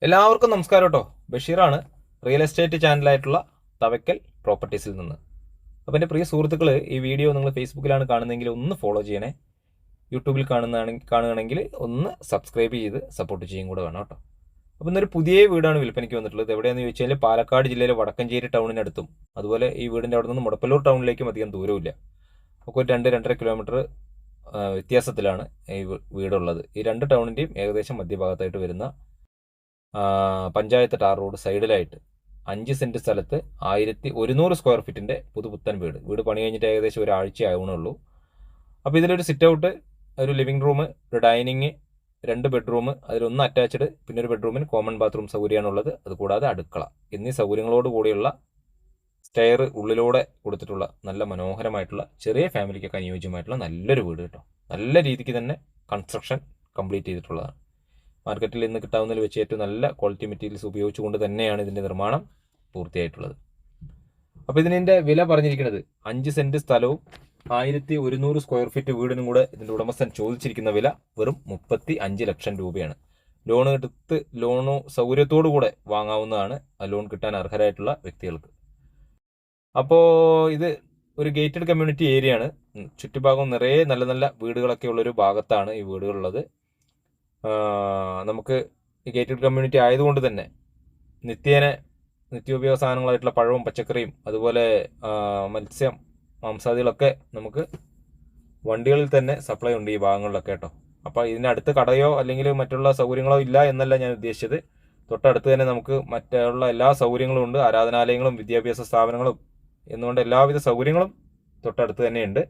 എല്ലാവർക്കും നമസ്കാരം കേട്ടോ. ബഷീറാണ്, റിയൽ എസ്റ്റേറ്റ് ചാനലായിട്ടുള്ള തവക്കൽ പ്രോപ്പർട്ടീസിൽ നിന്ന്. അപ്പോൾ എൻ്റെ പ്രിയ സുഹൃത്തുക്കൾ, ഈ വീഡിയോ നിങ്ങൾ ഫേസ്ബുക്കിലാണ് കാണുന്നതെങ്കിൽ ഒന്ന് ഫോളോ ചെയ്യണേ. യൂട്യൂബിൽ കാണുകയാണെങ്കിൽ ഒന്ന് സബ്സ്ക്രൈബ് ചെയ്ത് സപ്പോർട്ട് ചെയ്യും കൂടെ വേണം കേട്ടോ. അപ്പോൾ ഇന്നൊരു പുതിയ വീടാണ് വിൽപ്പനയ്ക്ക് വന്നിട്ടുള്ളത്. എവിടെയാണെന്ന് ചോദിച്ചാൽ പാലക്കാട് ജില്ലയിലെ വടക്കഞ്ചേരി ടൗണിനടുത്തും അതുപോലെ ഈ വീടിൻ്റെ അവിടെ നിന്ന് മുടപ്പല്ലൂർ ടൗണിലേക്കും അധികം ദൂരമില്ല. അപ്പോൾ ഒരു 2-2.5 കിലോമീറ്റർ വ്യത്യാസത്തിലാണ് ഈ വീടുള്ളത്. ഈ രണ്ട് ടൗണിൻ്റെയും ഏകദേശം മധ്യഭാഗത്തായിട്ട് വരുന്ന പഞ്ചായത്ത് ടാർ റോഡ് സൈഡിലായിട്ട് 5 സെൻറ്റ് സ്ഥലത്ത് 1100 സ്ക്വയർ ഫീറ്റിൻ്റെ പുതുപുത്തൻ വീട് പണി കഴിഞ്ഞിട്ട് ഏകദേശം ഒരാഴ്ച ആവണുള്ളൂ. അപ്പോൾ ഇതിലൊരു സിറ്റ് ഔട്ട്, ഒരു ലിവിംഗ് റൂം, ഒരു ഡൈനിങ്, 2 ബെഡ്റൂം, അതിലൊന്ന് അറ്റാച്ച്ഡ്, പിന്നെ ഒരു ബെഡ്റൂമിന് കോമൺ ബാത്റൂം സൗകര്യമാണുള്ളത്. അതുകൂടാതെ അടുക്കള എന്നീ സൗകര്യങ്ങളോട് കൂടിയുള്ള സ്റ്റെയർ ഉള്ളിലൂടെ കൊടുത്തിട്ടുള്ള നല്ല മനോഹരമായിട്ടുള്ള ചെറിയ ഫാമിലിക്കൊക്കെ അനുയോജ്യമായിട്ടുള്ള നല്ലൊരു വീട് കേട്ടോ. നല്ല രീതിക്ക് തന്നെ കൺസ്ട്രക്ഷൻ കംപ്ലീറ്റ് ചെയ്തിട്ടുള്ളതാണ്. മാർക്കറ്റിൽ ഇന്ന് കിട്ടാവുന്നതിൽ വെച്ച് ഏറ്റവും നല്ല ക്വാളിറ്റി മെറ്റീരിയൽസ് ഉപയോഗിച്ചുകൊണ്ട് തന്നെയാണ് ഇതിൻ്റെ നിർമ്മാണം പൂർത്തിയായിട്ടുള്ളത്. അപ്പോൾ ഇതിൻ്റെ വില പറഞ്ഞിരിക്കുന്നത് 5 സെൻറ്റ് സ്ഥലവും 1100 സ്ക്വയർ ഫീറ്റ് വീടിനും കൂടെ ഇതിൻ്റെ ഉടമസ്ഥൻ ചോദിച്ചിരിക്കുന്ന വില വെറും 35 ലക്ഷം രൂപയാണ്. ലോൺ എടുത്ത് സൗകര്യത്തോടു കൂടെ വാങ്ങാവുന്നതാണ് ആ ലോൺ കിട്ടാൻ അർഹരായിട്ടുള്ള വ്യക്തികൾക്ക്. അപ്പോൾ ഇത് ഒരു ഗേറ്റഡ് കമ്മ്യൂണിറ്റി ഏരിയയാണ്. ചുറ്റുഭാഗം നിറയെ നല്ല നല്ല വീടുകളൊക്കെ ഉള്ളൊരു ഭാഗത്താണ് ഈ വീടുകളുള്ളത്. നമുക്ക് ഈ ഗേറ്റഡ് കമ്മ്യൂണിറ്റി ആയതുകൊണ്ട് തന്നെ നിത്യോപയോഗ സാധനങ്ങളായിട്ടുള്ള പഴവും പച്ചക്കറിയും അതുപോലെ മത്സ്യം, മാംസാദികളൊക്കെ നമുക്ക് വണ്ടികളിൽ തന്നെ സപ്ലൈ ഉണ്ട് ഈ ഭാഗങ്ങളിലൊക്കെ കേട്ടോ. അപ്പോൾ ഇതിനടുത്ത് കടയോ അല്ലെങ്കിൽ മറ്റുള്ള സൗകര്യങ്ങളോ ഇല്ല എന്നല്ല ഞാൻ ഉദ്ദേശിച്ചത്. തൊട്ടടുത്ത് തന്നെ നമുക്ക് മറ്റുള്ള എല്ലാ സൗകര്യങ്ങളും ഉണ്ട്. ആരാധനാലയങ്ങളും വിദ്യാഭ്യാസ സ്ഥാപനങ്ങളും എന്നുകൊണ്ട് എല്ലാവിധ സൗകര്യങ്ങളും തൊട്ടടുത്ത് തന്നെയുണ്ട്.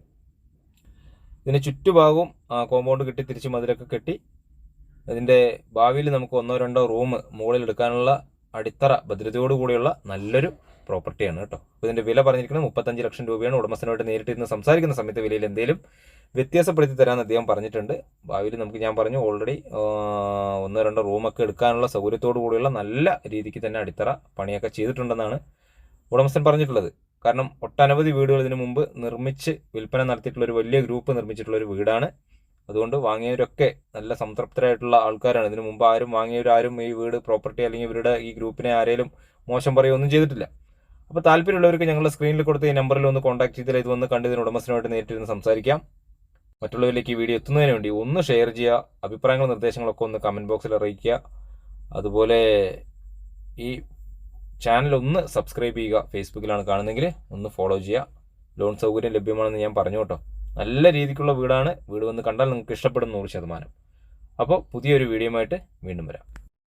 ഇതിന് ചുറ്റുഭാഗവും കോമ്പൗണ്ട് കെട്ടി തിരിച്ച് മതിലൊക്കെ കെട്ടി അതിൻ്റെ ഭാവിയിൽ നമുക്ക് 1-2 റൂം മുകളിൽ എടുക്കാനുള്ള അടിത്തറ ഭദ്രതയോട് കൂടിയുള്ള നല്ലൊരു പ്രോപ്പർട്ടിയാണ് കേട്ടോ. അപ്പോൾ ഇതിൻ്റെ വില പറഞ്ഞിരിക്കുന്നത് 35 ലക്ഷം രൂപയാണ്. ഉടമസ്ഥനുമായിട്ട് നേരിട്ട് ഇരുന്ന് സംസാരിക്കുന്ന സമയത്ത് വിലയിൽ എന്തെങ്കിലും വ്യത്യാസപ്പെടുത്തി തരാമെന്ന് അദ്ദേഹം പറഞ്ഞിട്ടുണ്ട്. ഭാവിയിൽ നമുക്ക്, ഞാൻ പറഞ്ഞു ഓൾറെഡി 1-2 റൂമൊക്കെ എടുക്കാനുള്ള സൗകര്യത്തോടു കൂടിയുള്ള നല്ല രീതിക്ക് തന്നെ അടിത്തറ പണിയൊക്കെ ചെയ്തിട്ടുണ്ടെന്നാണ് ഉടമസ്ഥൻ പറഞ്ഞിട്ടുള്ളത്. കാരണം ഒട്ടനവധി വീടുകൾ ഇതിനു മുമ്പ് നിർമ്മിച്ച് വിൽപ്പന നടത്തിയിട്ടുള്ള ഒരു വലിയ ഗ്രൂപ്പ് നിർമ്മിച്ചിട്ടുള്ള ഒരു വീടാണ്. അതുകൊണ്ട് വാങ്ങിയവരൊക്കെ നല്ല സംതൃപ്തരായിട്ടുള്ള ആൾക്കാരാണ്. ഇതിനു മുമ്പ് വാങ്ങിയവരാരും ഈ വീട് പ്രോപ്പർട്ടി അല്ലെങ്കിൽ ഇവരുടെ ഈ ഗ്രൂപ്പിനെ ആരെങ്കിലും മോശം പറയുകയൊന്നും ചെയ്തിട്ടില്ല. അപ്പോൾ താല്പര്യമുള്ളവർക്ക് ഞങ്ങളുടെ സ്ക്രീനിൽ കൊടുത്ത ഈ നമ്പറിൽ ഒന്ന് കോൺടാക്ട് ചെയ്താൽ ഇത് വന്ന് കണ്ട് ഇതിന് ഉടമസ്ഥനുമായിട്ട് നേരിട്ടിരുന്ന് സംസാരിക്കാം. മറ്റുള്ളവരിലേക്ക് ഈ വീഡിയോ എത്തുന്നതിന് വേണ്ടി ഒന്ന് ഷെയർ ചെയ്യുക. അഭിപ്രായങ്ങളും നിർദ്ദേശങ്ങളൊക്കെ ഒന്ന് കമൻറ്റ് ബോക്സിൽ അറിയിക്കുക. അതുപോലെ ഈ ചാനൽ ഒന്ന് സബ്സ്ക്രൈബ് ചെയ്യുക. ഫേസ്ബുക്കിലാണ് കാണുന്നതെങ്കിൽ ഒന്ന് ഫോളോ ചെയ്യുക. ലോൺ സൗകര്യം ലഭ്യമാണെന്ന് ഞാൻ പറഞ്ഞു കേട്ടോ. നല്ല രീതിക്കുള്ള വീടാണ്. വീട് വന്ന് കണ്ടാൽ നിങ്ങൾക്ക് ഇഷ്ടപ്പെടും 100%. അപ്പോൾ പുതിയൊരു വീഡിയോയുമായിട്ട് വീണ്ടും വരാം.